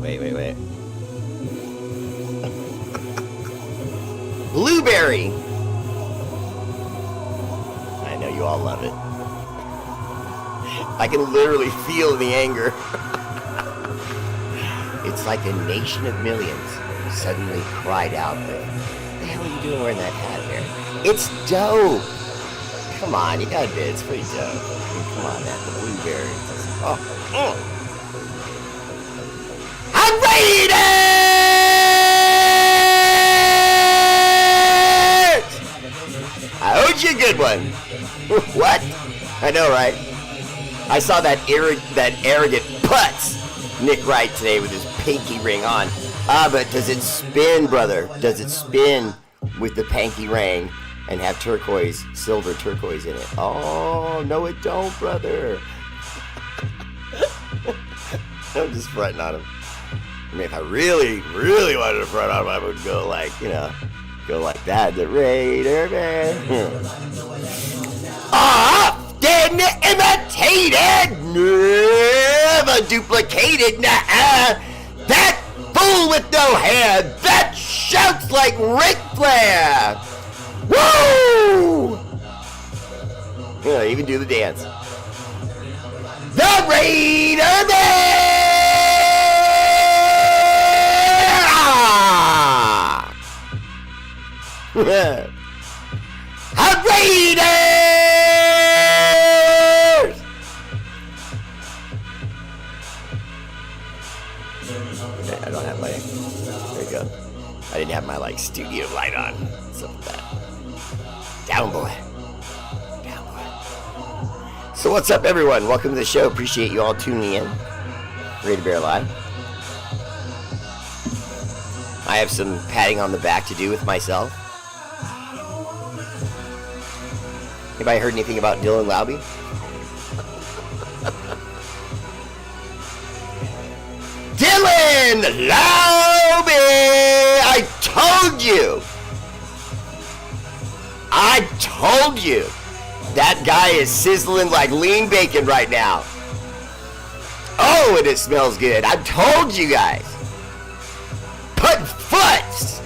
Wait. Blueberry. I know you all love it. I can literally feel the anger. It's like a nation of millions suddenly cried out, "What the hell are you doing wearing that hat there?" It's dope. Come on, you gotta admit, it's pretty dope. I mean, come on, man, the blueberry. I'm Raiders! I owed you a good one. What? I know, right? I saw that arrogant putz Nick Wright today with his pinky ring on. But does it spin, brother? Does it spin with the pinky ring and have silver turquoise in it? Oh, no it don't, brother. I'm just fronting on him. I mean, if I really, really wanted to front on him, I would go like, go like that. The Raider Bear. Often imitated, never duplicated. That fool with no hair, that shouts like Ric Flair. Woo! Even do the dance. The Raider Bear! Raiders! Okay, I don't have my, there you go. I didn't have my studio light on. Something like that. Down boy. So what's up, everyone? Welcome to the show. Appreciate you all tuning in. R8RBEAR Bear Live. I have some patting on the back to do with myself. Anybody heard anything about Dylan Laube? Dylan Laube! I told you! That guy is sizzling like lean bacon right now. Oh, and it smells good. I told you guys. Put foots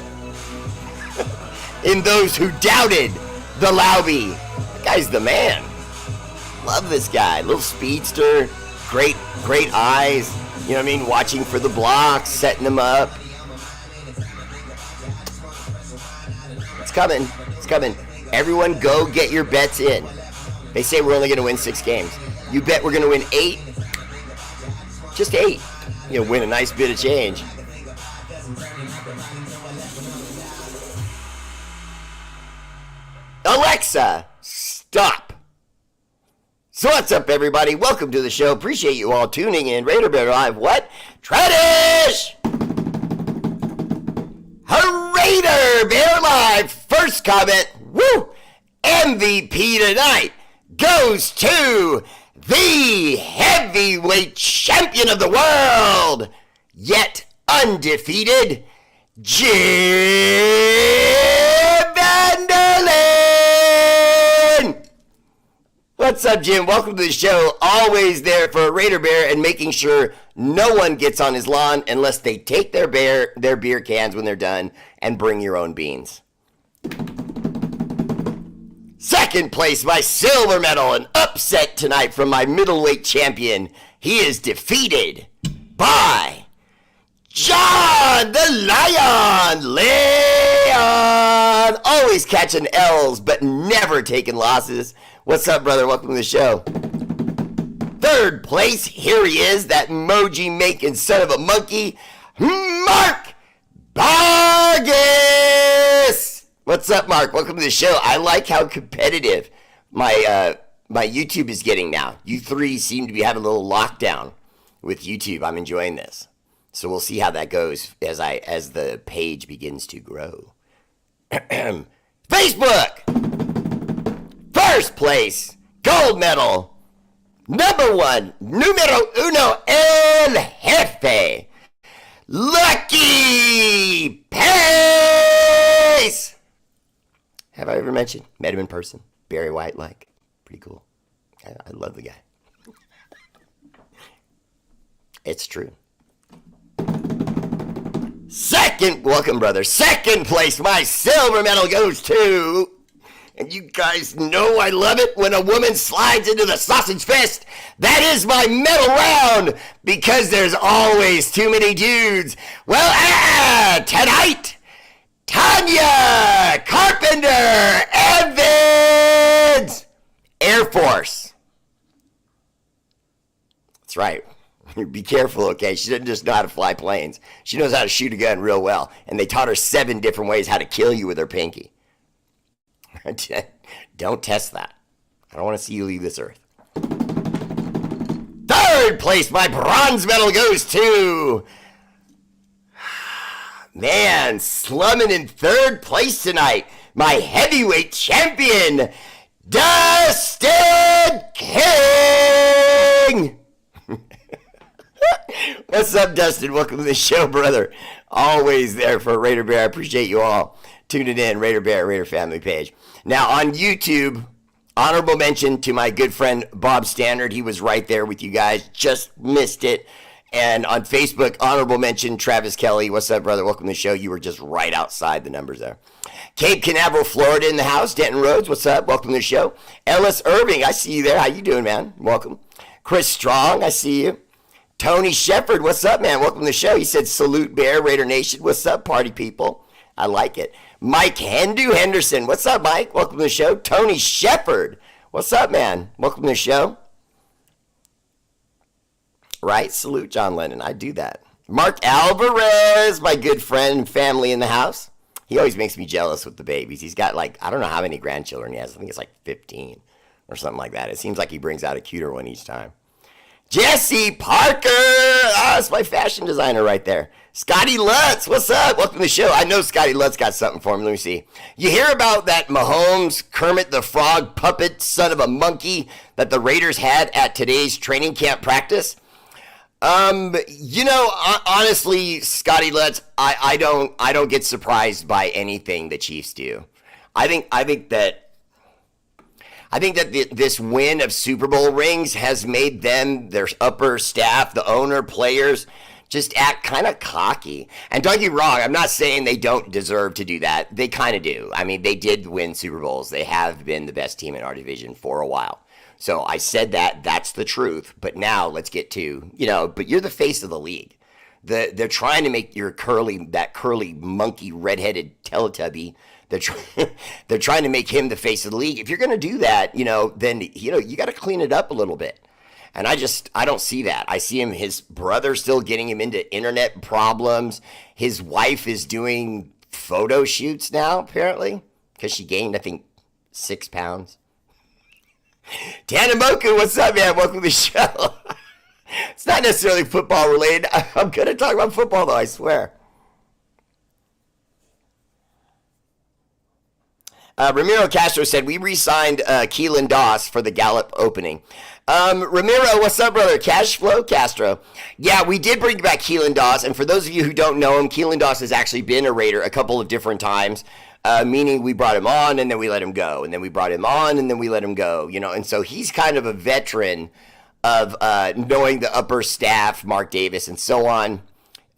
in those who doubted the Laube. That guy's the man. Love this guy. Little speedster. Great eyes. You know what I mean? Watching for the blocks, setting them up. It's coming. Everyone go get your bets in. They say we're only going to win 6 games. You bet we're going to win 8? Just 8. You'll win a nice bit of change. Alexa, stop. So what's up, everybody? Welcome to the show. Appreciate you all tuning in. R8RBEAR Bear Live. What? Tradish! R8RBEAR Bear Live. First comment. Woo! MVP tonight goes to the heavyweight champion of the world, yet undefeated, Jim Vanderlyn! What's up, Jim? Welcome to the show. Always there for R8RBEAR Bear and making sure no one gets on his lawn unless they take their beer cans when they're done and bring your own beans. Second place, my silver medal, an upset tonight from my middleweight champion. He is defeated by John the Lion. Leon, always catching L's, but never taking losses. What's up, brother? Welcome to the show. Third place, here he is, that emoji-making son of a monkey, Mark Vargas. What's up, Mark? Welcome to the show. I like how competitive my YouTube is getting now. You three seem to be having a little lockdown with YouTube. I'm enjoying this. So we'll see how that goes as the page begins to grow. Facebook! First place, gold medal, number 1, numero uno, el jefe, Lucky Pace! Have I ever mentioned? Met him in person. Barry White, pretty cool. I love the guy. It's true. Welcome, brother. Second place, my silver medal goes to, and you guys know I love it when a woman slides into the sausage fest. That is my medal round, because there's always too many dudes. Well, tonight, Tanya Carpenter Evans, Air Force. That's right. Be careful, okay? She doesn't just know how to fly planes. She knows how to shoot a gun real well. And they taught her 7 different ways how to kill you with her pinky. Don't test that. I don't want to see you leave this earth. Third place, my bronze medal goes to... Man, slumming in third place tonight. My heavyweight champion, Dustin King! What's up, Dustin? Welcome to the show, brother. Always there for Raider Bear. I appreciate you all tuning in. Raider Bear, Raider Family page. Now, on YouTube, honorable mention to my good friend Bob Stannard. He was right there with you guys. Just missed it. And on Facebook, honorable mention Travis Kelly. What's up, brother? Welcome to the show. You were just right outside the numbers there. Cape Canaveral, Florida in the house. Denton Rhodes, what's up? Welcome to the show. Ellis Irving, I see you there. How you doing, man? Welcome. Chris Strong, I see you. Tony Shepard, what's up, man? Welcome to the show. He said, salute, Bear, Raider Nation. What's up, party people? I like it. Mike Henderson, what's up, Mike? Welcome to the show. Tony Shepard, what's up, man? Welcome to the show. Right? Salute John Lennon. I do that. Mark Alvarez, my good friend and family in the house. He always makes me jealous with the babies. He's got I don't know how many grandchildren he has. I think it's 15 or something like that. It seems like he brings out a cuter one each time. Jesse Parker. That's my fashion designer right there. Scotty Lutz, what's up? Welcome to the show. I know Scotty Lutz got something for me. Let me see. You hear about that Mahomes, Kermit the Frog puppet son of a monkey that the Raiders had at today's training camp practice? Honestly, Scotty Lutz, I don't get surprised by anything the Chiefs do. I think that this win of Super Bowl rings has made them, their upper staff, the owner, players, just act kind of cocky. And don't get me wrong, I'm not saying they don't deserve to do that. They kind of do. I mean, they did win Super Bowls. They have been the best team in our division for a while. So I said that's the truth. But now let's get to, but you're the face of the league. They're trying to make that curly monkey redheaded Teletubby. They're trying to make him the face of the league. If you're going to do that, then you got to clean it up a little bit. And I don't see that. I see his brother still getting him into internet problems. His wife is doing photo shoots now, apparently, because she gained, I think, 6 pounds. Tanamoku, what's up, man? Welcome to the show. It's not necessarily football related. I'm going to talk about football, though, I swear. Ramiro Castro said, we re-signed Keelan Doss for the Gallup opening. Ramiro, what's up, brother? Cash flow, Castro. Yeah, we did bring back Keelan Doss, and for those of you who don't know him, Keelan Doss has actually been a Raider a couple of different times, meaning we brought him on, and then we let him go, and then we brought him on, and then we let him go, and so he's kind of a veteran of knowing the upper staff, Mark Davis, and so on,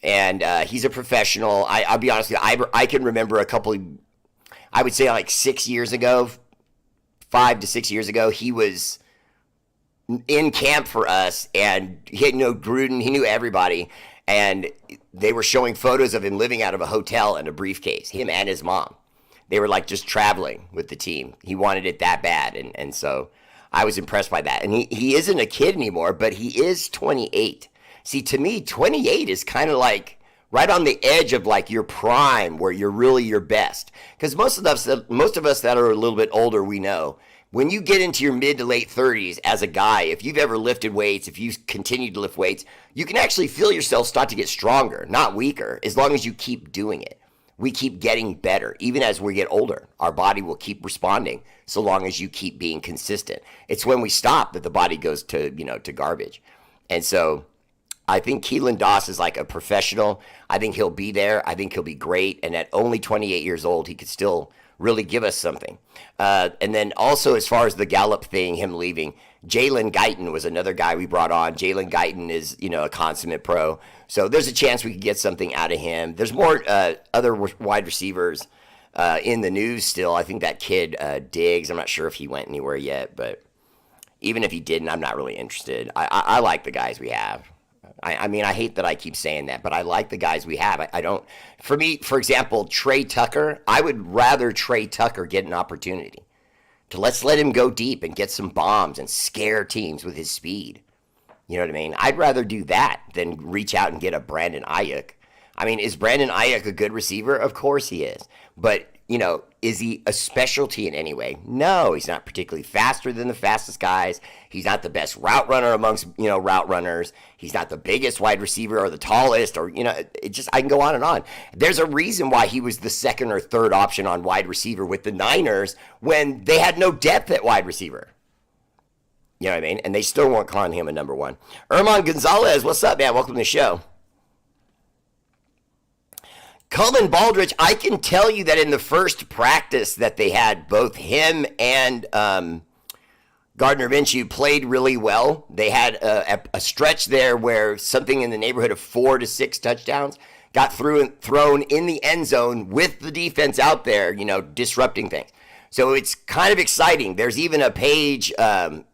and he's a professional. I'll be honest with you, I can remember I would say 6 years ago, 5 to 6 years ago, he was in camp for us, and he knew Gruden, he knew everybody, and they were showing photos of him living out of a hotel in a briefcase, him and his mom. They were just traveling with the team. He wanted it that bad, and so I was impressed by that. And he isn't a kid anymore, but he is 28. See, to me, 28 is kind of right on the edge of your prime, where you're really your best. Because most of us that are a little bit older, we know, when you get into your mid to late 30s as a guy, if you've ever lifted weights, if you've continued to lift weights, you can actually feel yourself start to get stronger, not weaker, as long as you keep doing it. We keep getting better. Even as we get older, our body will keep responding so long as you keep being consistent. It's when we stop that the body goes to garbage. And so I think Keelan Doss is a professional. I think he'll be there. I think he'll be great. And at only 28 years old, he could still really give us something. And then also, as far as the Gallup thing, him leaving, Jalen Guyton was another guy we brought on. Jalen Guyton is, a consummate pro. So there's a chance we could get something out of him. There's more other wide receivers in the news still. I think that kid Diggs, I'm not sure if he went anywhere yet, but even if he didn't, I'm not really interested. I like the guys we have. I mean, I hate that I keep saying that, but I like the guys we have. I don't, for me, for example, Trey Tucker, I would rather Trey Tucker get an opportunity to let him go deep and get some bombs and scare teams with his speed. You know what I mean? I'd rather do that than reach out and get a Brandon Ayuk. I mean, is Brandon Ayuk a good receiver? Of course he is. But, is he a specialty in any way? No, he's not particularly faster than the fastest guys. He's not the best route runner amongst, route runners. He's not the biggest wide receiver or the tallest or, I can go on and on. There's a reason why he was the second or third option on wide receiver with the Niners when they had no depth at wide receiver. You know what I mean? And they still weren't calling him a number one. Erman Gonzalez, what's up, man? Welcome to the show. Cullen Baldrige, I can tell you that in the first practice that they had, both him and Gardner Minshew played really well. They had a stretch there where something in the neighborhood of 4 to 6 touchdowns got thrown in the end zone with the defense out there, disrupting things. So it's kind of exciting. There's even a page, the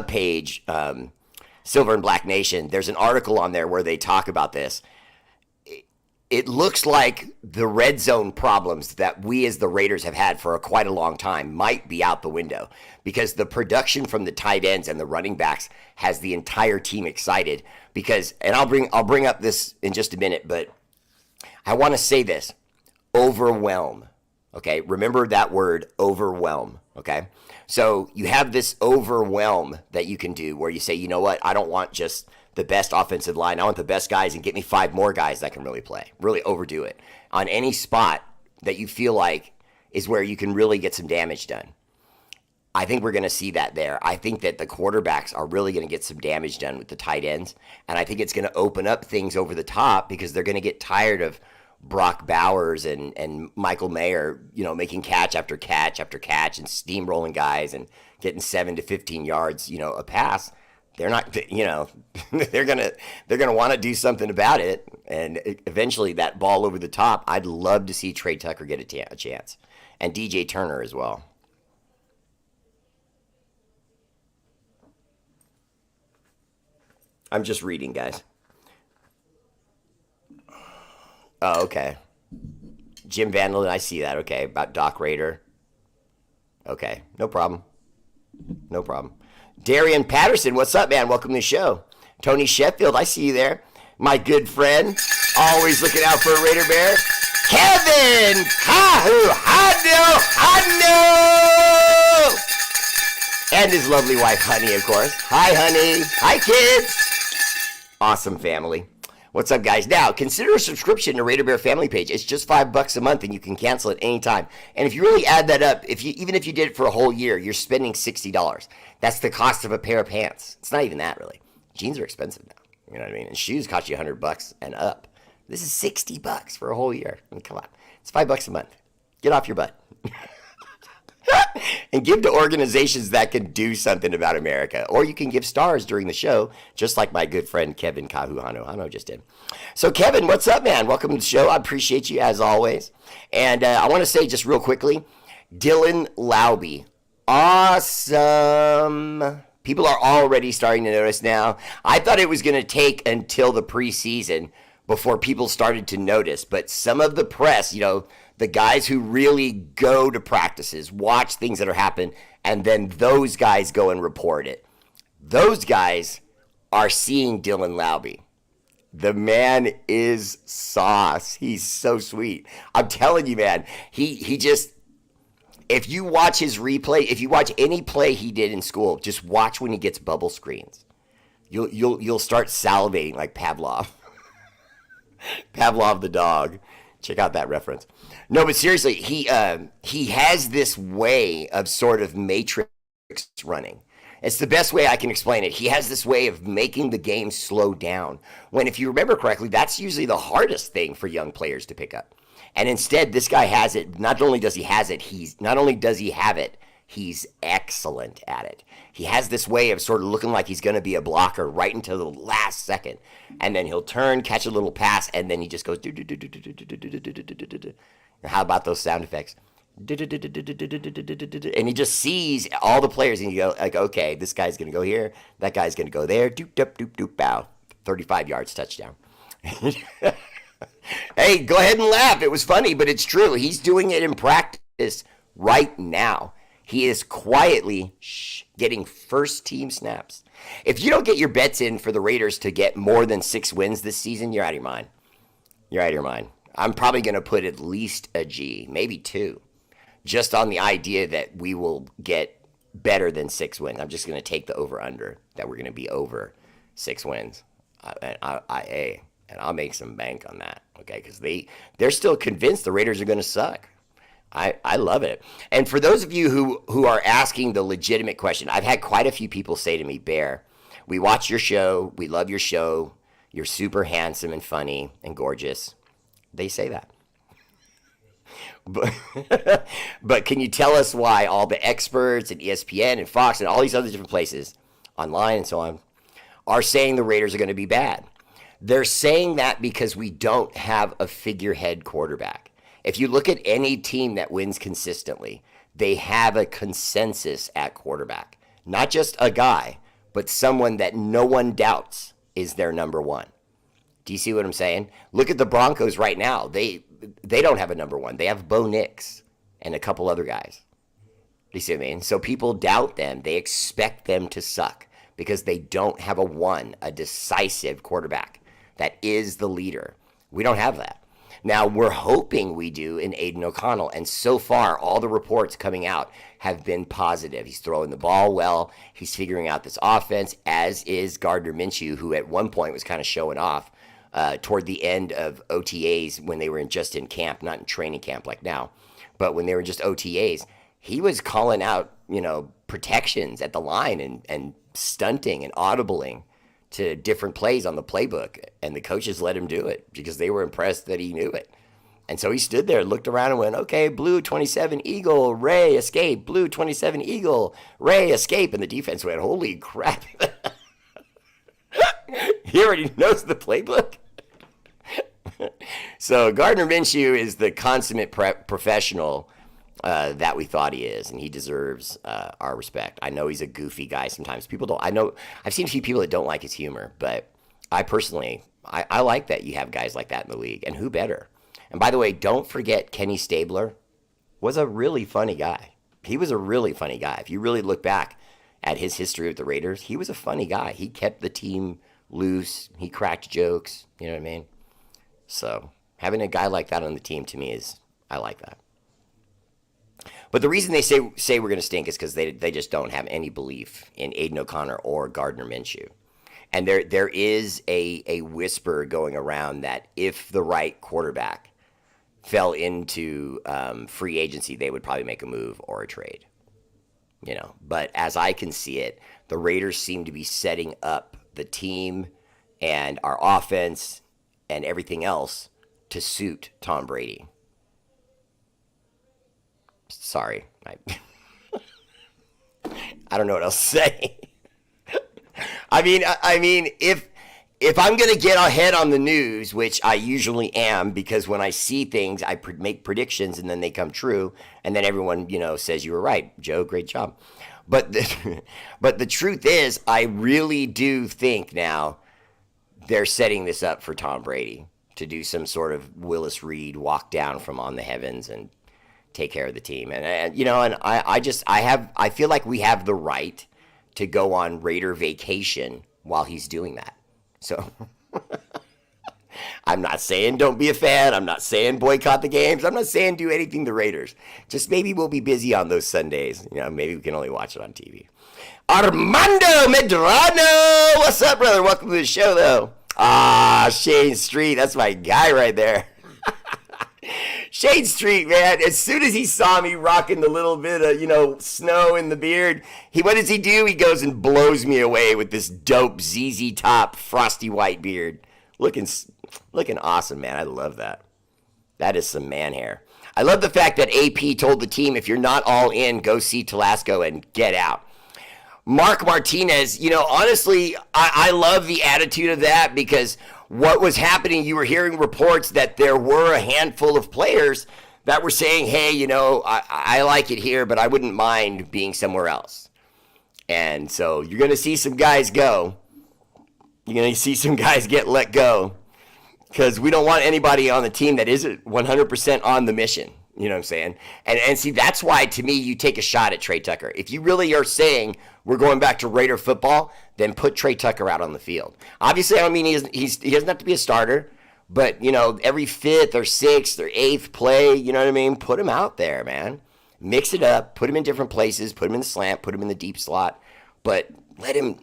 page, Silver and Black Nation. There's an article on there where they talk about this. It looks like the red zone problems that we as the Raiders have had for quite a long time might be out the window because the production from the tight ends and the running backs has the entire team excited because, and I'll bring up this in just a minute, but I want to say this, overwhelm, okay? Remember that word, overwhelm, okay? So you have this overwhelm that you can do where you say, you know what, I don't want just the best offensive line. I want the best guys and get me 5 more guys that can really play. Really overdo it. On any spot that you feel like is where you can really get some damage done. I think we're going to see that there. I think that the quarterbacks are really going to get some damage done with the tight ends. And I think it's going to open up things over the top because they're going to get tired of Brock Bowers and Michael Mayer, making catch after catch after catch and steamrolling guys and getting 7 to 15 yards, a pass. They're not, they're gonna want to do something about it, and eventually that ball over the top. I'd love to see Trey Tucker get a chance, and DJ Turner as well. I'm just reading, guys. Oh, okay. Jim Vandalen, I see that. Okay, about Doc Raider. Okay, no problem. No problem. Darian Patterson, what's up, man? Welcome to the show. Tony Sheffield, I see you there. My good friend, always looking out for a Raider Bear. Kevin Kahuhano. And his lovely wife, Honey, of course. Hi, Honey. Hi, kids. Awesome family. What's up, guys? Now, consider a subscription to Raider Bear family page. It's just $5 a month, and you can cancel it anytime. And if you really add that up, even if you did it for a whole year, you're spending $60. That's the cost of a pair of pants. It's not even that, really. Jeans are expensive now. You know what I mean? And shoes cost you $100 and up. This is $60 for a whole year. I mean, come on. It's $5 a month. Get off your butt. And give to organizations that can do something about America. Or you can give stars during the show, just like my good friend Kevin Kahuhano just did. So, Kevin, what's up, man? Welcome to the show. I appreciate you, as always. And I want to say just real quickly, Dylan Laube. Awesome. People are already starting to notice now. I thought it was going to take until the preseason before people started to notice. But some of the press, the guys who really go to practices, watch things that are happening, and then those guys go and report it. Those guys are seeing Dylan Laube. The man is sauce. He's so sweet. I'm telling you, man, he just, if you watch his replay, if you watch any play he did in school, just watch when he gets bubble screens. You'll start salivating like Pavlov. Pavlov the dog. Check out that reference. No, but seriously, he has this way of sort of matrix running. It's the best way I can explain it. He has this way of making the game slow down. When, if you remember correctly, that's usually the hardest thing for young players to pick up. And instead, this guy has it. Not only does he have it, he's excellent at it. He has this way of sort of looking like he's going to be a blocker right until the last second. And then he'll turn, catch a little pass, and then he just goes. How about those sound effects? And he just sees all the players, and you go like, okay, this guy's going to go here, that guy's going to go there. Doop, doop, doop, doop, bow. 35 yards, touchdown. Hey, go ahead and laugh. It was funny, but it's true. He's doing it in practice right now. He is quietly getting first team snaps. If you don't get your bets in for the Raiders to get more than 6 wins this season, you're out of your mind. You're out of your mind. I'm probably going to put at least a G, maybe 2, just on the idea that we will get better than 6 wins. I'm just going to take the over-under, that we're going to be over 6 wins. And I'll make some bank on that, okay? Because they're still convinced the Raiders are going to suck. I love it. And for those of you who are asking the legitimate question, I've had quite a few people say to me, Bear, we watch your show, we love your show, you're super handsome and funny and gorgeous. They say that. But can you tell us why all the experts and ESPN and Fox and all these other different places, online and so on, are saying the Raiders are going to be bad? They're saying that because we don't have a figurehead quarterback. If you look at any team that wins consistently, they have a consensus at quarterback. Not just a guy, but someone that no one doubts is their number one. Do you see what I'm saying? Look at the Broncos right now. They don't have a number one. They have Bo Nix and a couple other guys. Do you see what I mean? So people doubt them. They expect them to suck because they don't have a decisive quarterback that is the leader. We don't have that. Now, we're hoping we do in Aiden O'Connell, and so far, all the reports coming out have been positive. He's throwing the ball well. He's figuring out this offense, as is Gardner Minshew, who at one point was kind of showing off toward the end of OTAs when they were just in camp, not in training camp like now, but when they were just OTAs. He was calling out, protections at the line and stunting and audibling to different plays on the playbook, and the coaches let him do it because they were impressed that he knew it. And so he stood there, looked around and went, okay, blue 27 Eagle, Ray, escape, blue 27 Eagle, Ray, escape. And the defense went, holy crap. He already knows the playbook. So Gardner Minshew is the consummate professional that we thought he is, and he deserves our respect. I know he's a goofy guy sometimes. People don't. I know I've seen a few people that don't like his humor, but I personally, I like that you have guys like that in the league, and who better? And by the way, don't forget Kenny Stabler was a really funny guy. He was a really funny guy. If you really look back at his history with the Raiders, he was a funny guy. He kept the team loose. He cracked jokes. You know what I mean? So having a guy like that on the team, to me, I like that. But the reason they say we're going to stink is because they just don't have any belief in Aiden O'Connell or Gardner Minshew. And there is a whisper going around that if the right quarterback fell into free agency, they would probably make a move or a trade. But as I can see it, the Raiders seem to be setting up the team and our offense and everything else to suit Tom Brady. Sorry, I don't know what else to say. I mean, if I'm gonna get ahead on the news, which I usually am, because when I see things, I make predictions and then they come true, and then everyone says you were right, Joe, great job. But the truth is, I really do think now they're setting this up for Tom Brady to do some sort of Willis Reed walk down from on the heavens and take care of the team. And I feel like we have the right to go on Raider vacation while he's doing that. So I'm not saying don't be a fan. I'm not saying boycott the games. I'm not saying do anything to Raiders. Just maybe we'll be busy on those Sundays. Maybe we can only watch it on TV. Armando Medrano! What's up, brother? Welcome to the show, though. Shane Street. That's my guy right there. Shade Street, man, as soon as he saw me rocking the little bit of, snow in the beard, what does he do? He goes and blows me away with this dope ZZ Top frosty white beard. Looking awesome, man. I love that. That is some man hair. I love the fact that AP told the team, if you're not all in, go see Telasco and get out. Mark Martinez, honestly, I love the attitude of that, because what was happening, you were hearing reports that there were a handful of players that were saying, hey, I like it here, but I wouldn't mind being somewhere else. And so you're going to see some guys go. You're going to see some guys get let go, because we don't want anybody on the team that isn't 100% on the mission. You know what I'm saying? And see, that's why, to me, you take a shot at Trey Tucker. If you really are saying we're going back to Raider football, then put Trey Tucker out on the field. Obviously, I don't mean he doesn't have to be a starter, but, every fifth or sixth or eighth play, you know what I mean? Put him out there, man. Mix it up. Put him in different places. Put him in the slant. Put him in the deep slot. But let him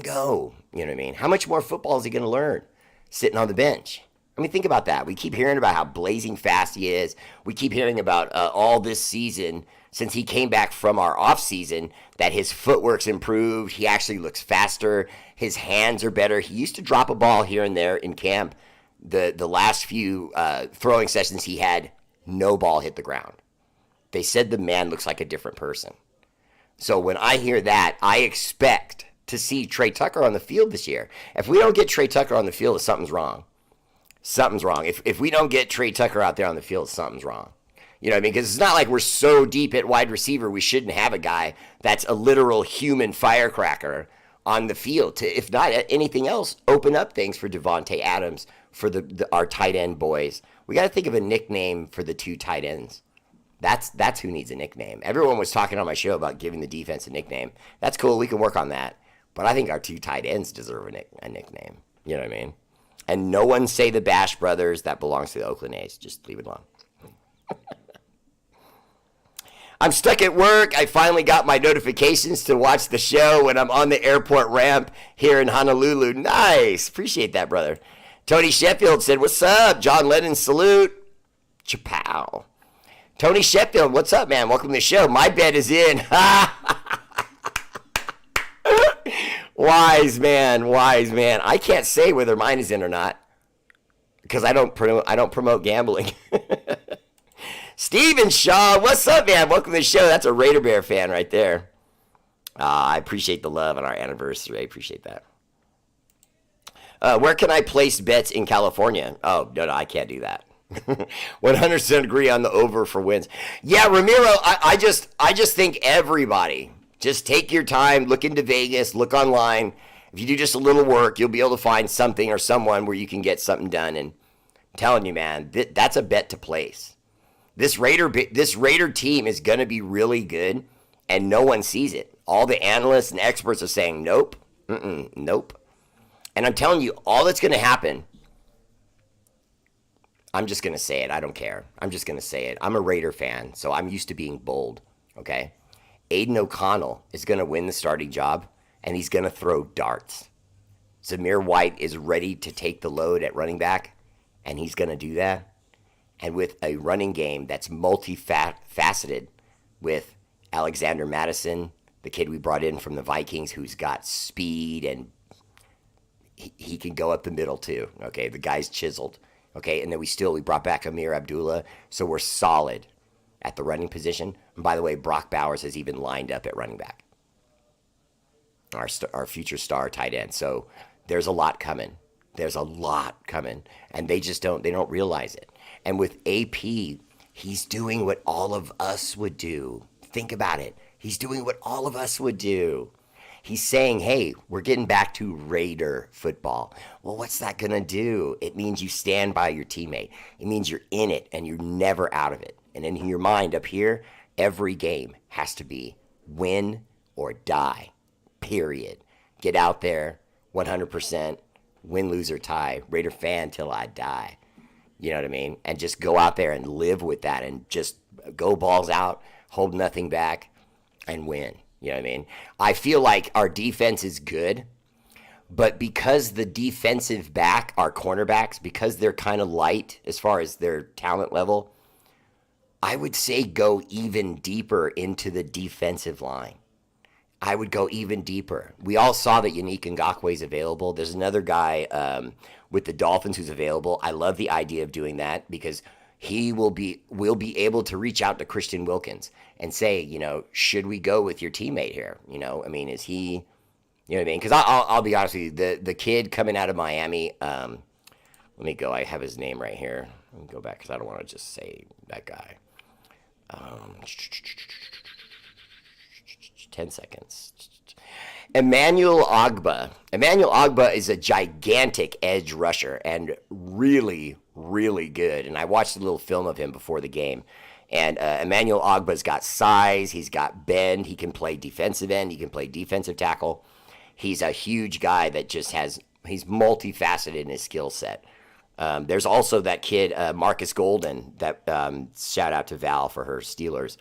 go. You know what I mean? How much more football is he going to learn sitting on the bench? I mean, think about that. We keep hearing about how blazing fast he is. We keep hearing about all this season, since he came back from our offseason, that his footwork's improved. He actually looks faster. His hands are better. He used to drop a ball here and there in camp. The last few throwing sessions he had, no ball hit the ground. They said the man looks like a different person. So when I hear that, I expect to see Trey Tucker on the field this year. If we don't get Trey Tucker on the field, something's wrong. Something's wrong. If we don't get Trey Tucker out there on the field, something's wrong. You know what I mean? Because it's not like we're so deep at wide receiver we shouldn't have a guy that's a literal human firecracker on the field to, if not anything else, open up things for Devontae Adams, for our tight end boys. We got to think of a nickname for the two tight ends. That's who needs a nickname. Everyone was talking on my show about giving the defense a nickname. That's cool. We can work on that. But I think our two tight ends deserve a nickname. You know what I mean? And no one say the Bash Brothers. That belongs to the Oakland A's. Just leave it alone. I'm stuck at work. I finally got my notifications to watch the show when I'm on the airport ramp here in Honolulu. Nice. Appreciate that, brother. Tony Sheffield said, what's up? John Lennon salute. Chapow. Tony Sheffield, what's up, man? Welcome to the show. My bet is in. Wise man. I can't say whether mine is in or not, because I don't promote gambling. Steven Shaw, what's up, man? Welcome to the show. That's a R8RBEAR fan right there. I appreciate the love on our anniversary. I appreciate that. Where can I place bets in California? Oh, no, I can't do that. 100% agree on the over for wins. Yeah, Ramiro, I just think everybody, just take your time, look into Vegas, look online. If you do just a little work, you'll be able to find something or someone where you can get something done. And I'm telling you, man, that's a bet to place. This Raider team is going to be really good, and no one sees it. All the analysts and experts are saying, nope, nope. And I'm telling you, all that's going to happen, I'm just going to say it. I don't care. I'm just going to say it. I'm a Raider fan, so I'm used to being bold, okay? Aiden O'Connell is going to win the starting job, and he's going to throw darts. Zamir White is ready to take the load at running back, and he's going to do that. And with a running game that's multifaceted with Alexander Madison, the kid we brought in from the Vikings who's got speed, and he can go up the middle too, okay? The guy's chiseled, okay? And then we brought back Amir Abdullah, so we're solid at the running position. And by the way, Brock Bowers has even lined up at running back, our future star tight end. So there's a lot coming. And they don't realize it. And with AP, he's doing what all of us would do. Think about it. He's doing what all of us would do. He's saying, hey, we're getting back to Raider football. Well, what's that going to do? It means you stand by your teammate. It means you're in it and you're never out of it. And in your mind up here, every game has to be win or die, period. Get out there, 100%, win, lose, or tie. Raider fan till I die. You know what I mean? And just go out there and live with that and just go balls out, hold nothing back, and win. You know what I mean? I feel like our defense is good, but because the defensive back, our cornerbacks, because they're kind of light as far as their talent level, I would say go even deeper into the defensive line. I would go even deeper. We all saw that Yannick Ngakoue is available. There's another guy with the Dolphins who's available. I love the idea of doing that because will be able to reach out to Christian Wilkins and say, should we go with your teammate here? I mean, is he, you know what I mean? Because I'll be honest with you, the kid coming out of Miami, let me go. I have his name right here. Let me go back because I don't want to just say that guy. 10 seconds. Emmanuel Ogba. Emmanuel Ogba is a gigantic edge rusher and really, really good. And I watched a little film of him before the game. And Emmanuel Ogba's got size. He's got bend. He can play defensive end. He can play defensive tackle. He's a huge guy that just he's multifaceted in his skill set. There's also that kid, Marcus Golden, that shout out to Val for her Steelers.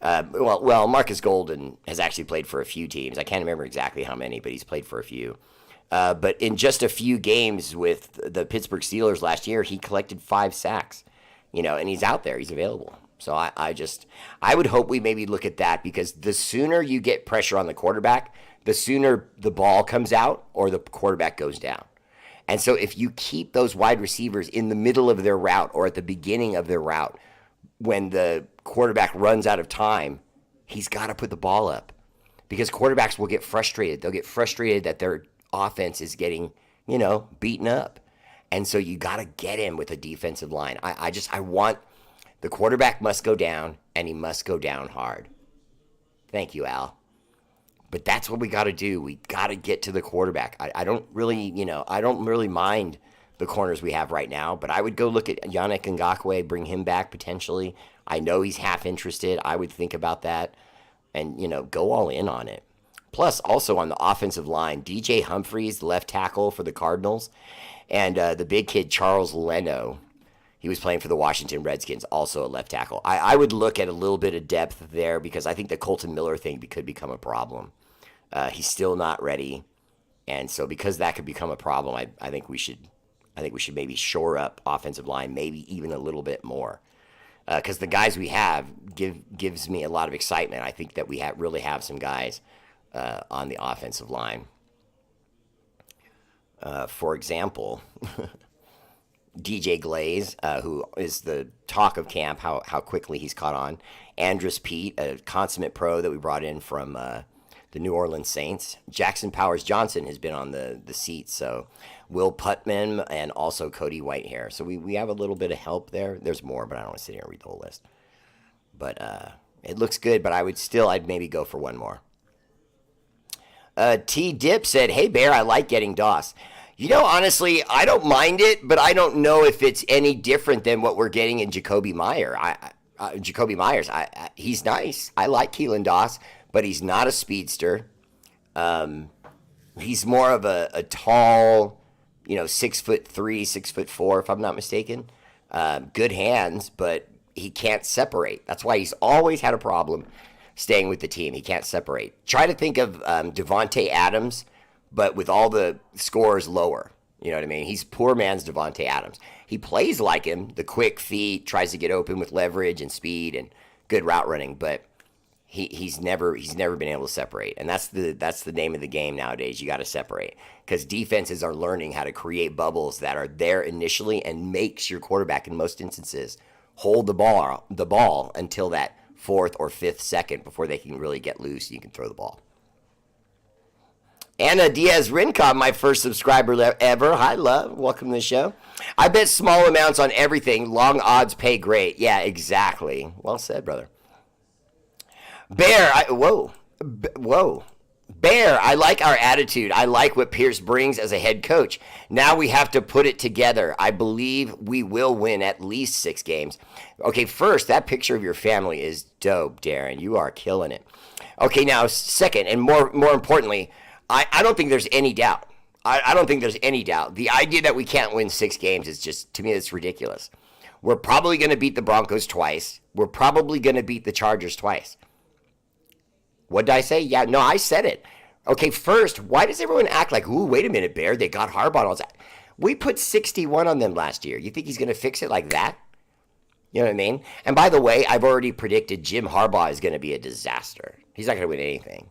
Well, Marcus Golden has actually played for a few teams. I can't remember exactly how many, but he's played for a few. But in just a few games with the Pittsburgh Steelers last year, he collected 5 sacks, and he's out there. He's available. So I would hope we maybe look at that, because the sooner you get pressure on the quarterback, the sooner the ball comes out or the quarterback goes down. And so if you keep those wide receivers in the middle of their route or at the beginning of their route, when the quarterback runs out of time, he's got to put the ball up, because quarterbacks will get frustrated. They'll get frustrated that their offense is getting, beaten up. And so you got to get him with a defensive line. I want the quarterback must go down, and he must go down hard. Thank you, Al. But that's what we got to do. We got to get to the quarterback. I don't really mind the corners we have right now, but I would go look at Yannick Ngakoue, bring him back potentially. I know he's half interested. I would think about that and, go all in on it. Plus, also on the offensive line, DJ Humphries, left tackle for the Cardinals, and the big kid Charles Leno, he was playing for the Washington Redskins, also a left tackle. I would look at a little bit of depth there, because I think the Colton Miller thing could become a problem. He's still not ready, and so because that could become a problem, I think we should maybe shore up offensive line, maybe even a little bit more, because the guys we have gives me a lot of excitement. I think that we really have some guys on the offensive line. For example, DJ Glaze, who is the talk of camp, how quickly he's caught on. Andrus Peat, a consummate pro that we brought in from the New Orleans Saints. Jackson Powers Johnson has been on the seat. So Will Putman and also Cody Whitehair. So we have a little bit of help there. There's more, but I don't want to sit here and read the whole list. But it looks good, but I'd maybe go for one more. T Dip said, "Hey Bear, I like getting Doss. Honestly, I don't mind it, but I don't know if it's any different than what we're getting in Jacoby Myers. He's nice. I like Keelan Doss, but he's not a speedster. He's more of a tall, 6'3", 6'4", if I'm not mistaken. Good hands, but he can't separate. That's why he's always had a problem staying with the team. He can't separate. Try to think of Devontae Adams, but with all the scores lower. You know what I mean? He's poor man's Devontae Adams. He plays like him, the quick feet, tries to get open with leverage and speed and good route running, but he's never been able to separate. And that's the name of the game nowadays. You got to separate, because defenses are learning how to create bubbles that are there initially and makes your quarterback in most instances hold the ball until that 4th or 5th second before they can really get loose and you can throw the ball. Anna Diaz Rincon, my first subscriber ever. Hi, love. Welcome to the show. I bet small amounts on everything. Long odds pay great. Yeah, exactly. Well said, brother. Bear, Bear, I like our attitude. I like what Pierce brings as a head coach. Now we have to put it together. I believe we will win at least 6 games. Okay, first, that picture of your family is dope, Darren. You are killing it. Okay, now, second, and more importantly, I don't think there's any doubt. I don't think there's any doubt. The idea that we can't win 6 games is just, to me, it's ridiculous. We're probably going to beat the Broncos twice. We're probably going to beat the Chargers twice. What did I say? Yeah, no, I said it. Okay, first, why does everyone act like, ooh, wait a minute, Bear, they got Harbaugh and all that? We put 61 on them last year. You think he's going to fix it like that? You know what I mean? And by the way, I've already predicted Jim Harbaugh is going to be a disaster. He's not going to win anything.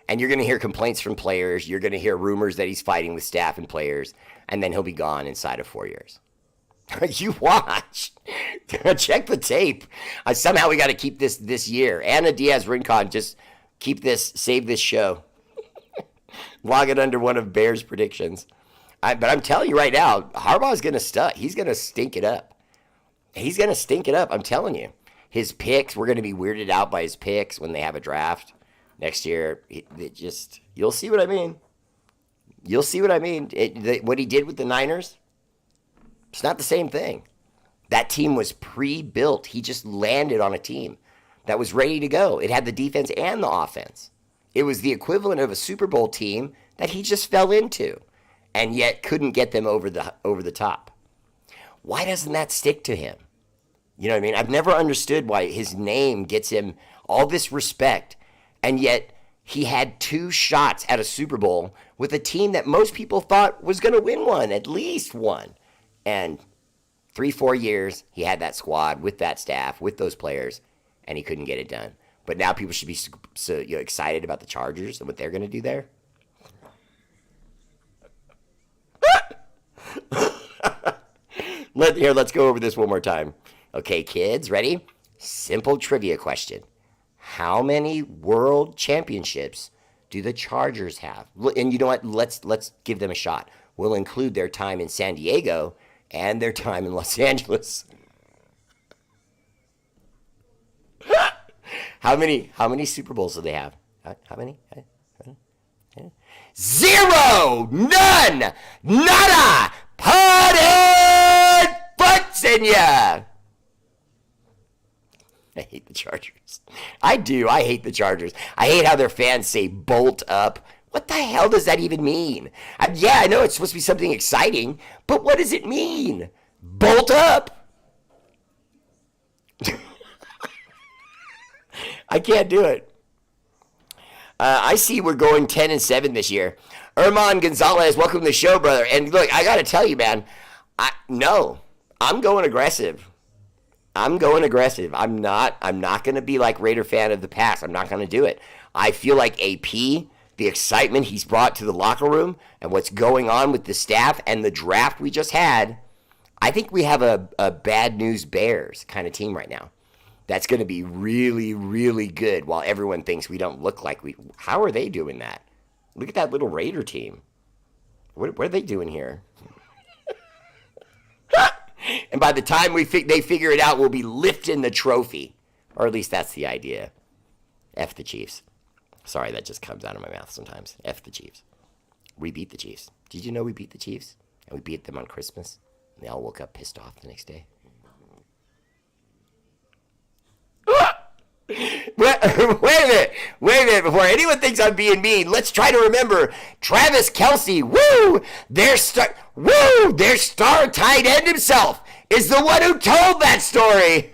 And you're going to hear complaints from players. You're going to hear rumors that he's fighting with staff and players. And then he'll be gone inside of 4 years. You watch. Check the tape. Somehow we got to keep this year. Anna Diaz Rincon, just save this show. Log it under one of Bears' predictions. But I'm telling you right now, Harbaugh's going to he's going to stink it up. He's going to stink it up. I'm telling you. His picks, we're going to be weirded out by his picks when they have a draft next year. You'll see what I mean. You'll see what I mean. What he did with the Niners, it's not the same thing. That team was pre-built. He just landed on a team that was ready to go. It had the defense and the offense. It was the equivalent of a Super Bowl team that he just fell into and yet couldn't get them over the top. Why doesn't that stick to him? You know what I mean? I've never understood why his name gets him all this respect, and yet he had 2 shots at a Super Bowl with a team that most people thought was going to win one, at least one. And 3-4 years, he had that squad with that staff, with those players, and he couldn't get it done. But now people should be so excited about the Chargers and what they're going to do there. Let's go over this one more time. Okay, kids, ready? Simple trivia question. How many world championships do the Chargers have? And you know what? Let's give them a shot. We'll include their time in San Diego and their time in Los Angeles. How many Super Bowls do they have? How many? 0! None! Nada! Potted butts in ya! I hate the Chargers. I do. I hate the Chargers. I hate how their fans say bolt up. What the hell does that even mean? I know it's supposed to be something exciting, but what does it mean? Bolt up? I can't do it. I see we're going 10-7 this year. Erman Gonzalez, welcome to the show, brother. And look, I got to tell you, man, I'm going aggressive. I'm not going to be like Raider fan of the past. I'm not going to do it. I feel like AP, the excitement he's brought to the locker room and what's going on with the staff and the draft we just had, I think we have a bad news Bears kind of team right now. That's going to be really, really good while everyone thinks we don't look like we. How are they doing that? Look at that little Raider team. What are they doing here? And by the time they figure it out, we'll be lifting the trophy. Or at least that's the idea. F the Chiefs. Sorry, that just comes out of my mouth sometimes. F the Chiefs. We beat the Chiefs. Did you know we beat the Chiefs? And we beat them on Christmas. And they all woke up pissed off the next day. Wait a minute. Before anyone thinks I'm being mean, let's try to remember Travis Kelce. Their star tight end himself is the one who told that story.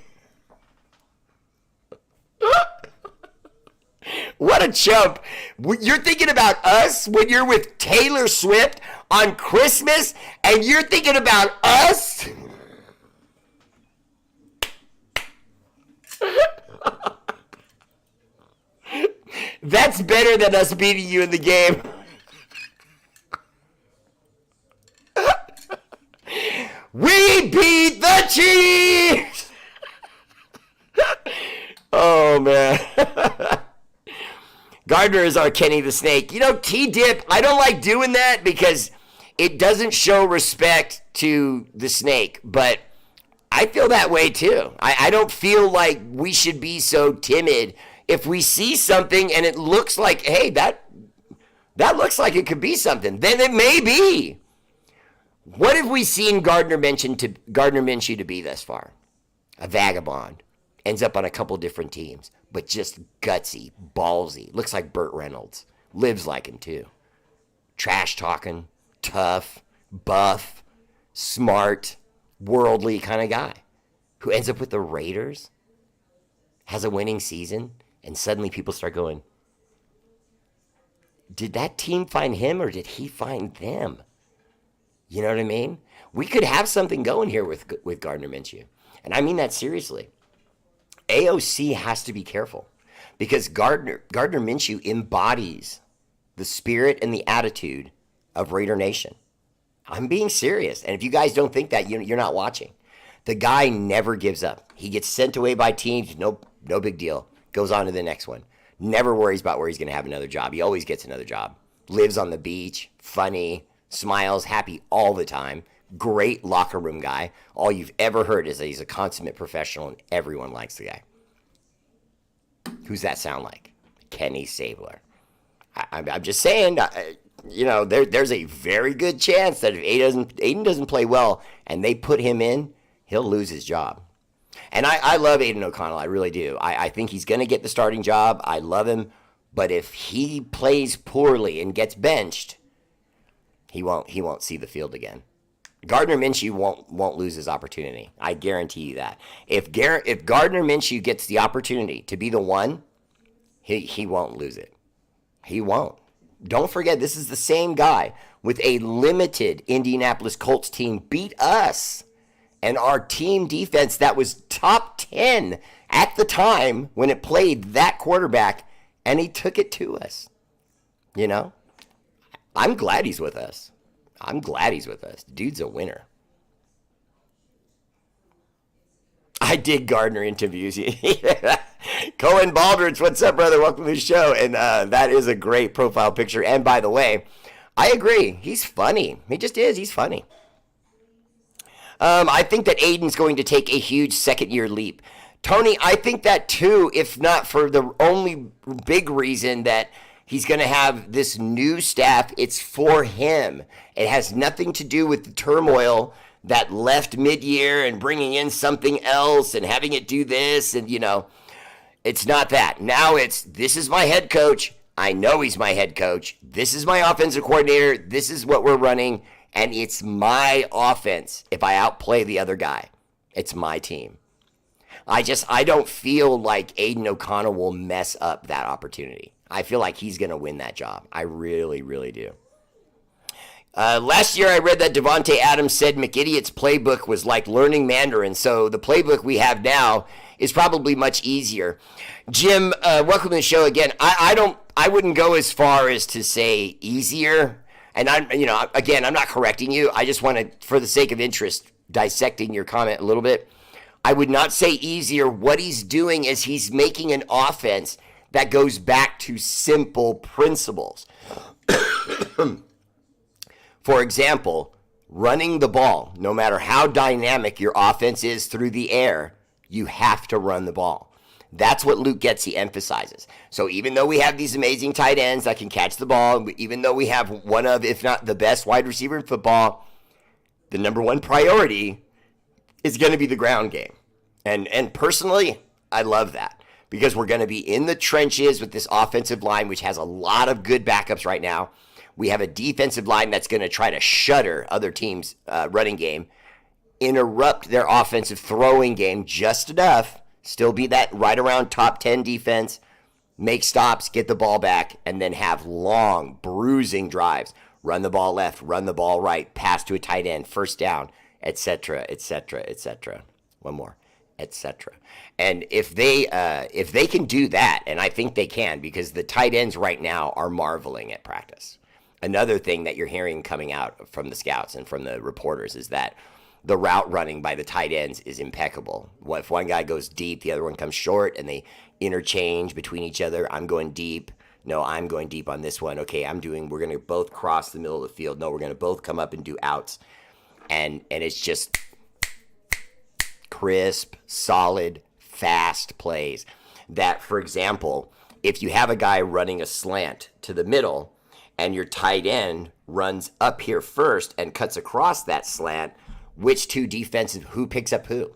What a chump. You're thinking about us when you're with Taylor Swift on Christmas, and you're thinking about us? That's better than us beating you in the game. We beat the Chiefs! Oh, man. Gardner is our Kenny the Snake. You know, T-Dip, I don't like doing that because it doesn't show respect to the snake, but I feel that way too. I don't feel like we should be so timid. If we see something and it looks like, hey, that looks like it could be something, then it may be. What have we seen Gardner Minshew to be thus far? A vagabond. Ends up on a couple different teams, but just gutsy, ballsy. Looks like Burt Reynolds. Lives like him too. Trash talking, tough, buff, smart, worldly kind of guy who ends up with the Raiders, has a winning season, and suddenly people start going, did that team find him or did he find them? You know what I mean? We could have something going here with Gardner Minshew. And I mean that seriously. AOC has to be careful because Gardner Minshew embodies the spirit and the attitude of Raider Nation. I'm being serious. And if you guys don't think that, you're not watching. The guy never gives up. He gets sent away by teams. No big deal. Goes on to the next one. Never worries about where he's going to have another job. He always gets another job. Lives on the beach. Funny. Smiles. Happy all the time. Great locker room guy. All you've ever heard is that he's a consummate professional and everyone likes the guy. Who's that sound like? Kenny Sabler. I'm just saying, there's a very good chance that if Aiden doesn't play well and they put him in, he'll lose his job. And I love Aiden O'Connell. I really do. I think he's going to get the starting job. I love him. But if he plays poorly and gets benched, he won't see the field again. Gardner Minshew won't lose his opportunity. I guarantee you that. If Gardner Minshew gets the opportunity to be the one, he won't lose it. He won't. Don't forget, this is the same guy with a limited Indianapolis Colts team beat us. And our team defense that was top 10 at the time when it played that quarterback, and he took it to us. I'm glad he's with us. Dude's a winner. I dig Gardner interviews. Cohen Baldridge, what's up, brother? Welcome to the show. And that is a great profile picture. And by the way, I agree. He's funny. He just is. He's funny. I think that Aiden's going to take a huge second-year leap. Tony, I think that too, if not for the only big reason that he's going to have this new staff. It's for him. It has nothing to do with the turmoil that left mid-year and bringing in something else and having it do this. And, it's not that. Now this is my head coach. I know he's my head coach. This is my offensive coordinator. This is what we're running. And it's my offense if I outplay the other guy. It's my team. I don't feel like Aiden O'Connell will mess up that opportunity. I feel like he's going to win that job. I really, really do. Last year I read that Devontae Adams said McIdiot's playbook was like learning Mandarin. So the playbook we have now is probably much easier. Jim, welcome to the show again. I wouldn't go as far as to say easier. And I'm not correcting you. I just want to, for the sake of interest, dissecting your comment a little bit. I would not say easier. What he's doing is he's making an offense that goes back to simple principles. For example, running the ball. No matter how dynamic your offense is through the air, you have to run the ball. That's what Luke Getsy emphasizes. So even though we have these amazing tight ends that can catch the ball, even though we have one of, if not the best wide receiver in football, the number one priority is going to be the ground game. And personally, I love that because we're going to be in the trenches with this offensive line, which has a lot of good backups right now. We have a defensive line that's going to try to shutter other teams' running game, interrupt their offensive throwing game just enough, still be that right around top 10 defense, make stops, get the ball back, and then have long, bruising drives. Run the ball left, run the ball right, pass to a tight end, first down, etc., etc., etc. One more, etc. And if they can do that, and I think they can, because the tight ends right now are marveling at practice. Another thing that you're hearing coming out from the scouts and from the reporters is that the route running by the tight ends is impeccable. If one guy goes deep, the other one comes short, and they interchange between each other. I'm going deep. No, I'm going deep on this one. Okay, we're going to both cross the middle of the field. No, we're going to both come up and do outs. And it's just crisp, solid, fast plays. That, for example, if you have a guy running a slant to the middle and your tight end runs up here first and cuts across that slant, who picks up who?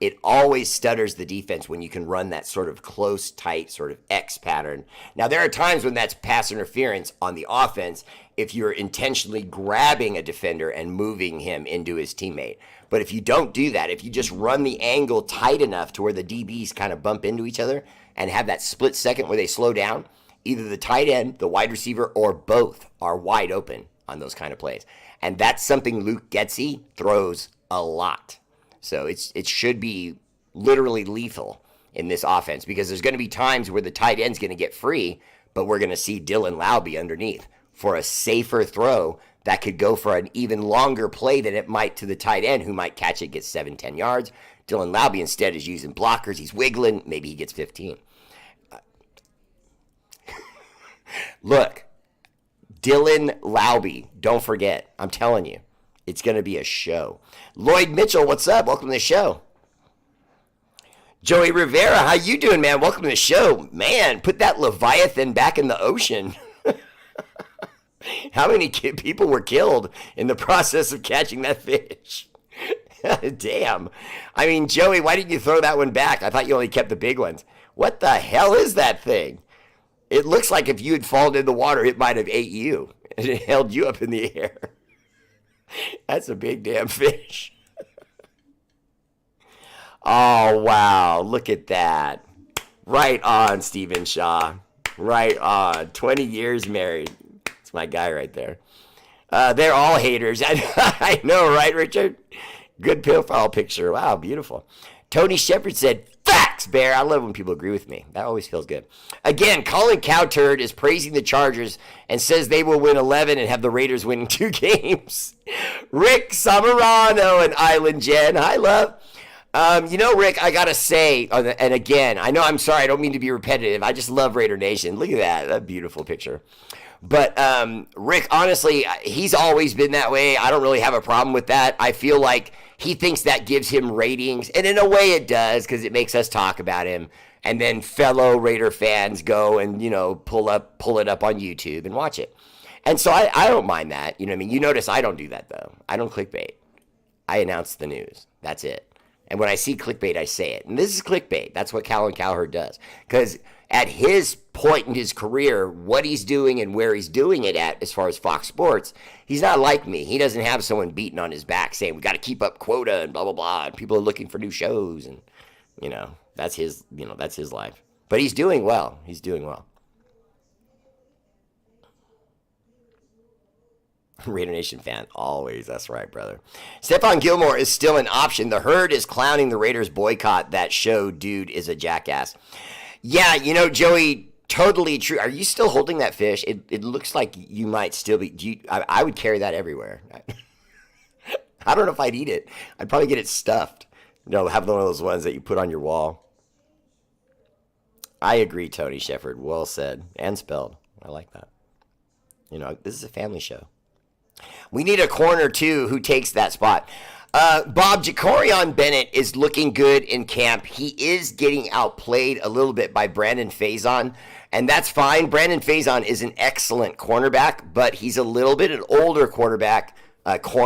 It always stutters the defense when you can run that sort of close, tight sort of X pattern. Now, there are times when that's pass interference on the offense if you're intentionally grabbing a defender and moving him into his teammate. But if you don't do that, if you just run the angle tight enough to where the DBs kind of bump into each other and have that split second where they slow down, either the tight end, the wide receiver, or both are wide open on those kind of plays. And that's something Luke Getsy throws a lot. So it should be literally lethal in this offense because there's going to be times where the tight end's going to get free, but we're going to see Dylan Laube underneath for a safer throw that could go for an even longer play than it might to the tight end, who might catch it, get 7-10 yards. Dylan Laube instead is using blockers. He's wiggling. Maybe he gets 15. Look, Dylan Laube, don't forget. I'm telling you, it's going to be a show. Lloyd Mitchell, what's up? Welcome to the show. Joey Rivera, how you doing, man? Welcome to the show. Man, put that Leviathan back in the ocean. How many people were killed in the process of catching that fish? Damn. I mean, Joey, why didn't you throw that one back? I thought you only kept the big ones. What the hell is that thing? It looks like if you had fallen in the water, it might have ate you. And it held you up in the air. That's a big damn fish. Oh, wow. Look at that. Right on, Stephen Shaw. Right on. 20 years married. It's my guy right there. They're all haters. I know, right, Richard? Good profile picture. Wow, beautiful. Tony Shepard said, facts, Bear. I love when people agree with me. That always feels good. Again, Colin Cowturd is praising the Chargers and says they will win 11 and have the Raiders winning 2 games. Rick Samarano and Island Jen. Hi, love. Rick, I got to say, and again, I know I'm sorry, I don't mean to be repetitive. I just love Raider Nation. Look at that. That beautiful picture. But Rick, honestly, he's always been that way. I don't really have a problem with that. I feel like he thinks that gives him ratings. And in a way it does, because it makes us talk about him. And then fellow Raider fans go and, pull it up on YouTube and watch it. And so I don't mind that. You know what I mean? You notice I don't do that, though. I don't clickbait. I announce the news. That's it. And when I see clickbait, I say it. And this is clickbait. That's what Colin Cowherd does. Because at his point in his career, what he's doing and where he's doing it at, as far as Fox Sports, he's not like me. He doesn't have someone beating on his back saying, we got to keep up quota and blah, blah, blah. And people are looking for new shows. And, that's his life. But he's doing well. He's doing well. Raider Nation fan, always. That's right, brother. Stephon Gilmore is still an option. The herd is clowning the Raiders boycott. That show, dude, is a jackass. Yeah, Joey, totally true. Are you still holding that fish? It looks like you might still be. I would carry that everywhere. I don't know if I'd eat it. I'd probably get it stuffed. Have one of those ones that you put on your wall. I agree, Tony Shepard. Well said and spelled. I like that. This is a family show. We need a corner, too, who takes that spot. Bob, Jacorion Bennett is looking good in camp. He is getting outplayed a little bit by Brandon Faison, and that's fine. Brandon Faison is an excellent cornerback, but he's a little bit an older cornerback, I can't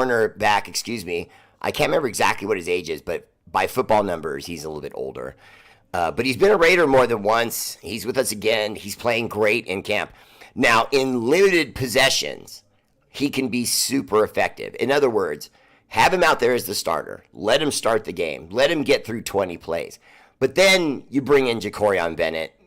remember exactly what his age is, but by football numbers, he's a little bit older. But he's been a Raider more than once. He's with us again. He's playing great in camp. Now, in limited possessions, he can be super effective. In other words, have him out there as the starter. Let him start the game. Let him get through 20 plays. But then you bring in Jacorion Bennett,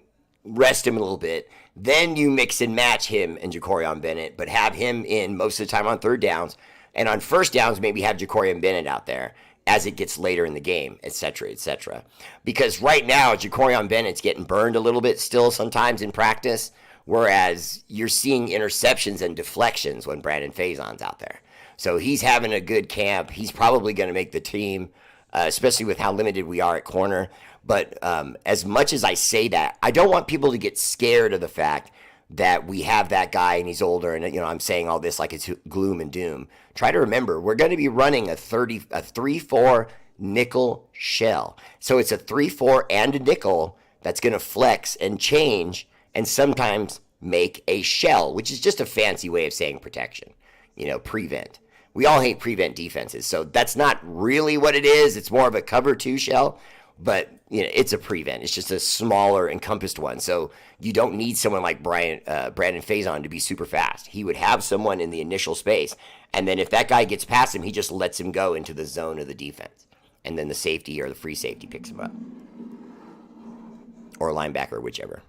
rest him a little bit. Then you mix and match him and Jacorion Bennett, but have him in most of the time on third downs. And on first downs, maybe have Jacorion Bennett out there as it gets later in the game, et cetera, et cetera. Because right now, Jacorion Bennett's getting burned a little bit still sometimes in practice, whereas you're seeing interceptions and deflections when Brandon Faison's out there. So he's having a good camp. He's probably going to make the team, especially with how limited we are at corner. But as much as I say that, I don't want people to get scared of the fact that we have that guy and he's older and, I'm saying all this like it's gloom and doom. Try to remember, we're going to be running a 3-4 nickel shell. So it's a 3-4 and a nickel that's going to flex and change and sometimes make a shell, which is just a fancy way of saying protection, prevent. We all hate prevent defenses, so that's not really what it is. It's more of a cover 2 shell, but it's a prevent. It's just a smaller encompassed one. So you don't need someone like Brandon Faison to be super fast. He would have someone in the initial space, and then if that guy gets past him, he just lets him go into the zone of the defense, and then the safety or the free safety picks him up, or linebacker, whichever.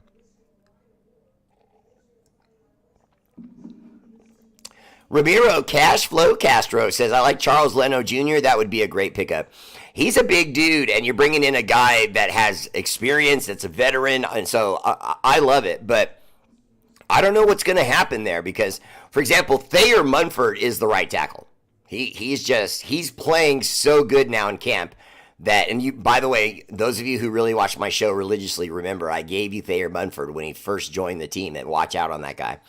Ramiro Cashflow Castro says, I like Charles Leno Jr. That would be a great pickup. He's a big dude, and you're bringing in a guy that has experience, that's a veteran, and so I love it. But I don't know what's going to happen there because, for example, Thayer Munford is the right tackle. He's playing so good now in camp that, and you, by the way, those of you who really watch my show religiously, remember I gave you Thayer Munford when he first joined the team, and watch out on that guy.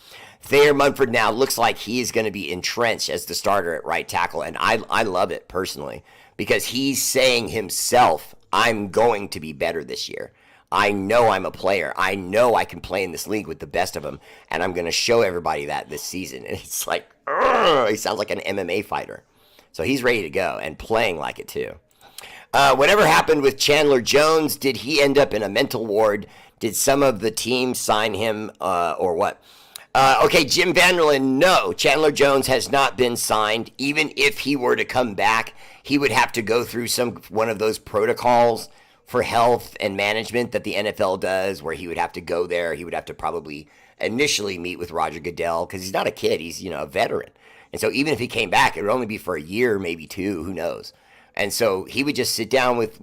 Thayer Munford now looks like he is going to be entrenched as the starter at right tackle, and I love it personally because he's saying himself, I'm going to be better this year. I know I'm a player. I know I can play in this league with the best of them, and I'm going to show everybody that this season. And it's like, he sounds like an MMA fighter. So he's ready to go and playing like it too. Whatever happened with Chandler Jones? Did he end up in a mental ward? Did some of the team sign him or what? Okay, Jim Vanderland, no. Chandler Jones has not been signed. Even if he were to come back, he would have to go through one of those protocols for health and management that the NFL does, where he would have to go there. He would have to probably initially meet with Roger Goodell because he's not a kid. He's, a veteran. And so even if he came back, it would only be for a year, maybe two, who knows. And so he would just sit down with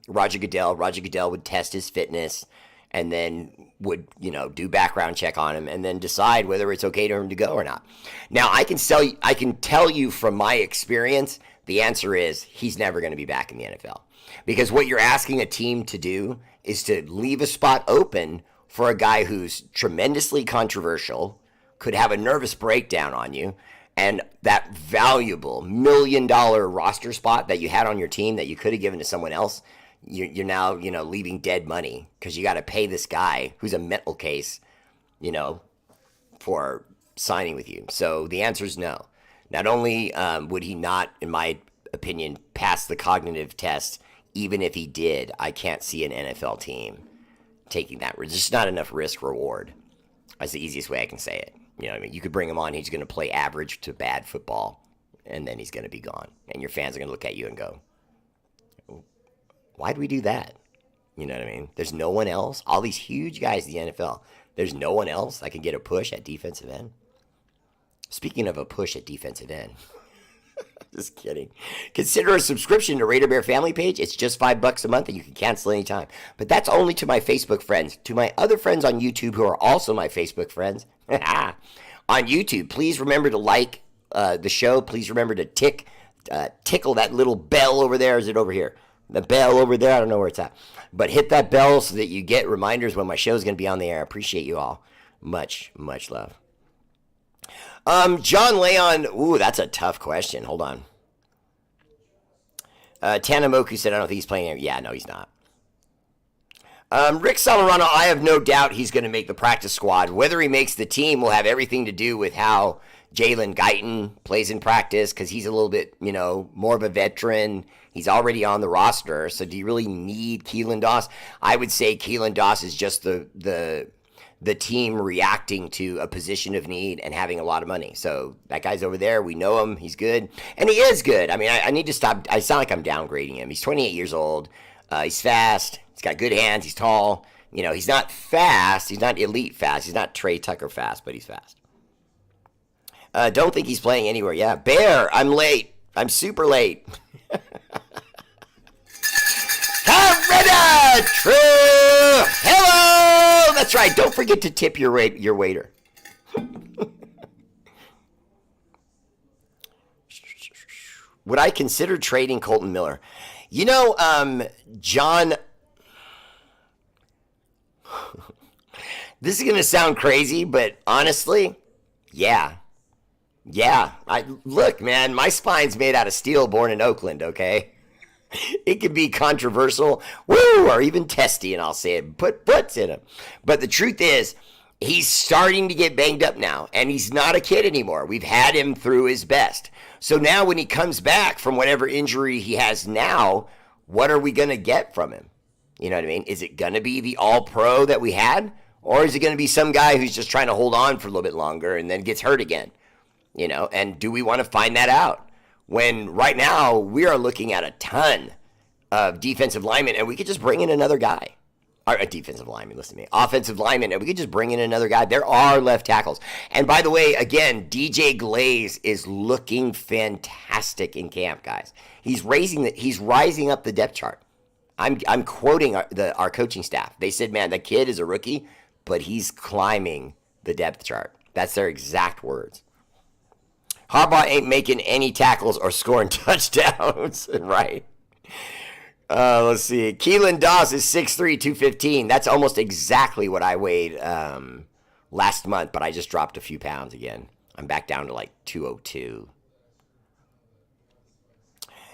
Roger Goodell. Roger Goodell would test his fitness and then would, do background check on him and then decide whether it's okay for him to go or not. Now, I can tell you from my experience, the answer is he's never going to be back in the NFL. Because what you're asking a team to do is to leave a spot open for a guy who's tremendously controversial, could have a nervous breakdown on you, and that valuable $1 million roster spot that you had on your team that you could have given to someone else, you're now, leaving dead money because you got to pay this guy who's a mental case, for signing with you. So the answer is no. Not only would he not, in my opinion, pass the cognitive test, even if he did, I can't see an NFL team taking that. There's just not enough risk reward. That's the easiest way I can say it. You could bring him on, he's going to play average to bad football, and then he's going to be gone. And your fans are going to look at you and go, why'd we do that? You know what I mean? There's no one else. All these huge guys in the NFL, there's no one else that can get a push at defensive end. Speaking of a push at defensive end, just kidding. Consider a subscription to R8RBEAR family page. It's just $5 a month and you can cancel anytime. But that's only to my Facebook friends. To my other friends on YouTube who are also my Facebook friends, on YouTube, please remember to like the show. Please remember to tickle that little bell over there. Is it over here? The bell over there. I don't know where it's at. But hit that bell so that you get reminders when my show is going to be on the air. I appreciate you all. Much, much love. John Leon, ooh, that's a tough question. Hold on. Tanamoku said, I don't think he's playing. Yeah, no, he's not. Rick Samarano, I have no doubt he's going to make the practice squad. Whether he makes the team will have everything to do with how Jalen Guyton plays in practice because he's a little bit, more of a veteran. He's already on the roster. So do you really need Keelan Doss? I would say Keelan Doss is just the team reacting to a position of need and having a lot of money. So that guy's over there. We know him. He's good. And he is good. I mean, I need to stop. I sound like I'm downgrading him. He's 28 years old. He's fast. He's got good hands. He's tall. He's not fast. He's not elite fast. He's not Trey Tucker fast, but he's fast. Don't think he's playing anywhere. Yeah, Bear, I'm late. I'm super late. Coretta, true. Hello. That's right. Don't forget to tip your waiter. Would I consider trading Colton Miller? John, this is going to sound crazy, but honestly, yeah. Look, man, my spine's made out of steel, born in Oakland, okay? It can be controversial, or even testy, and I'll say it, put butts in him. But the truth is, he's starting to get banged up now, and he's not a kid anymore. We've had him through his best. So now when he comes back from whatever injury he has now, what are we going to get from him? You know what I mean? Is it going to be the all-pro that we had? Or is it going to be some guy who's just trying to hold on for a little bit longer and then gets hurt again? And do we want to find that out? When right now we are looking at a ton of defensive linemen and we could just bring in another guy. Or a defensive lineman, listen to me. Offensive lineman, and we could just bring in another guy. There are left tackles. And by the way, again, DJ Glaze is looking fantastic in camp, guys. He's rising up the depth chart. I'm quoting our coaching staff. They said, man, the kid is a rookie, but he's climbing the depth chart. That's their exact words. Harbaugh ain't making any tackles or scoring touchdowns. Right. Let's see. Keelan Doss is 6'3", 215. That's almost exactly what I weighed last month, but I just dropped a few pounds again. I'm back down to like 202.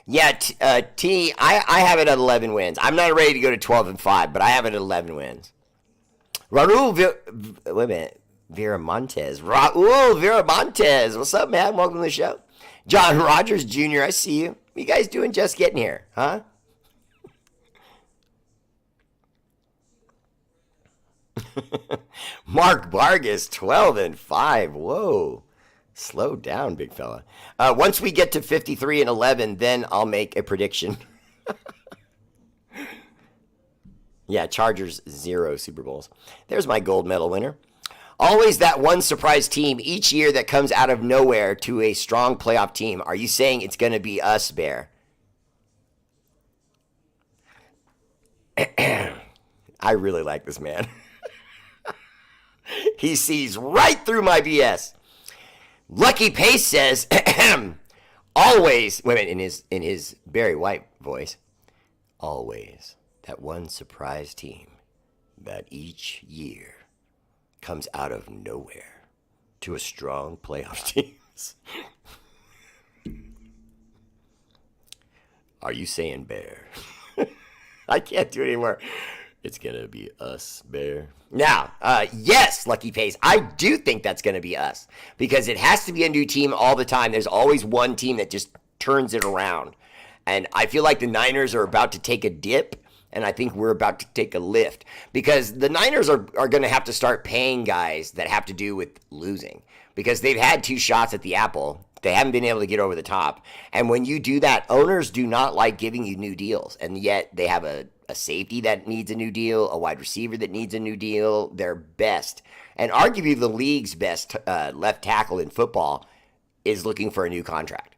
Yeah, I have it at 11 wins. I'm not ready to go to 12-5, but I have it at 11 wins. Viramontes. Raul Viramontes. What's up, man? Welcome to the show. John Rogers Jr., I see you. What you guys doing just getting here, huh? Mark Vargas, 12-5. Whoa. Slow down, big fella. Once we get to 53-11, then I'll make a prediction. Yeah, Chargers 0 Super Bowls. There's my gold medal winner. Always that one surprise team each year that comes out of nowhere to a strong playoff team. Are you saying it's going to be us, Bear? I really like this man. He sees right through my BS. Lucky Pace says, always, wait a minute, in his Barry White voice, always that one surprise team that each year comes out of nowhere to a strong playoff teams. Are you saying Bear? I can't do it anymore. It's going to be us, Bear. Now, yes, Lucky Pace, I do think that's going to be us because it has to be a new team all the time. There's always one team that just turns it around. And I feel like the Niners are about to take a dip, and I think we're about to take a lift because the Niners are going to have to start paying guys that have to do with losing because they've had 2 shots at the apple. They haven't been able to get over the top. And when you do that, owners do not like giving you new deals, and yet they have a safety that needs a new deal, a wide receiver that needs a new deal, their best. And arguably the league's best left tackle in football is looking for a new contract.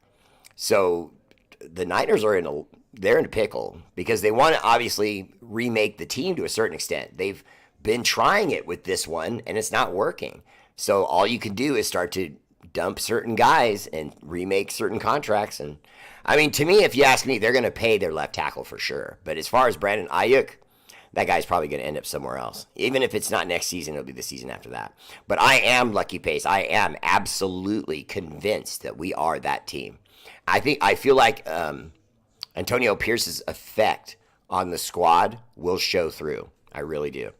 So the Niners are in a pickle because they want to obviously remake the team to a certain extent. They've been trying it with this one, and it's not working. So all you can do is start to dump certain guys and remake certain contracts. And I mean, to me, if you ask me, they're going to pay their left tackle for sure. But as far as Brandon Ayuk, that guy's probably going to end up somewhere else. Even if it's not next season, it'll be the season after that. But I am Lucky Pace. I am absolutely convinced that we are that team. I feel like Antonio Pierce's effect on the squad will show through. I really do.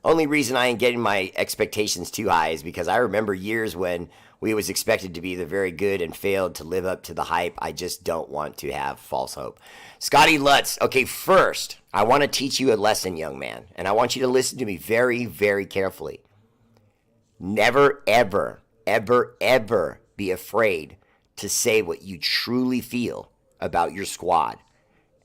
Only reason I ain't getting my expectations too high is because I remember years when we was expected to be the very good and failed to live up to the hype. I just don't want to have false hope. Scotty Lutz, okay, first, I want to teach you a lesson, young man, and I want you to listen to me very, very carefully. Never, ever, ever, ever be afraid to say what you truly feel about your squad.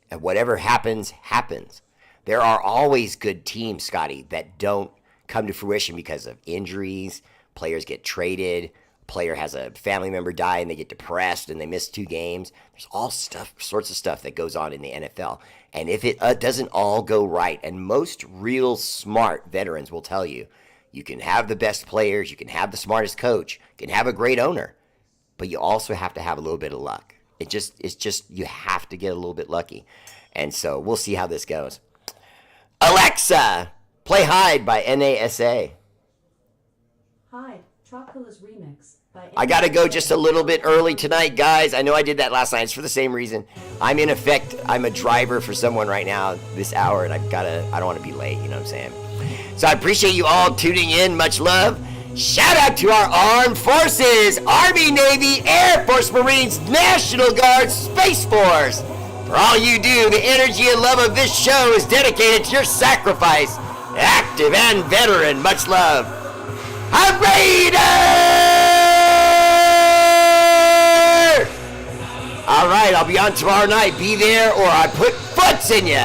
And whatever happens, happens. There are always good teams, Scotty, that don't come to fruition because of injuries. Players get traded. Player has a family member die and they get depressed and they miss 2 games. There's all sorts of stuff that goes on in the NFL. And if it doesn't all go right, and most real smart veterans will tell you, you can have the best players, you can have the smartest coach, you can have a great owner, but you also have to have a little bit of luck. It's just you have to get a little bit lucky. And so we'll see how this goes. Alexa, play Hide by NASA. Hide, Chocola's remix. I got to go just a little bit early tonight, guys. I know I did that last night. It's for the same reason. I'm in effect, I'm a driver for someone right now this hour, and I don't want to be late, you know what I'm saying? So I appreciate you all tuning in. Much love. Shout out to our armed forces, Army, Navy, Air Force, Marines, National Guard, Space Force. For all you do, the energy and love of this show is dedicated to your sacrifice. Active and veteran. Much love. R8RBEAR! All right, I'll be on tomorrow night. Be there or I put foots in you.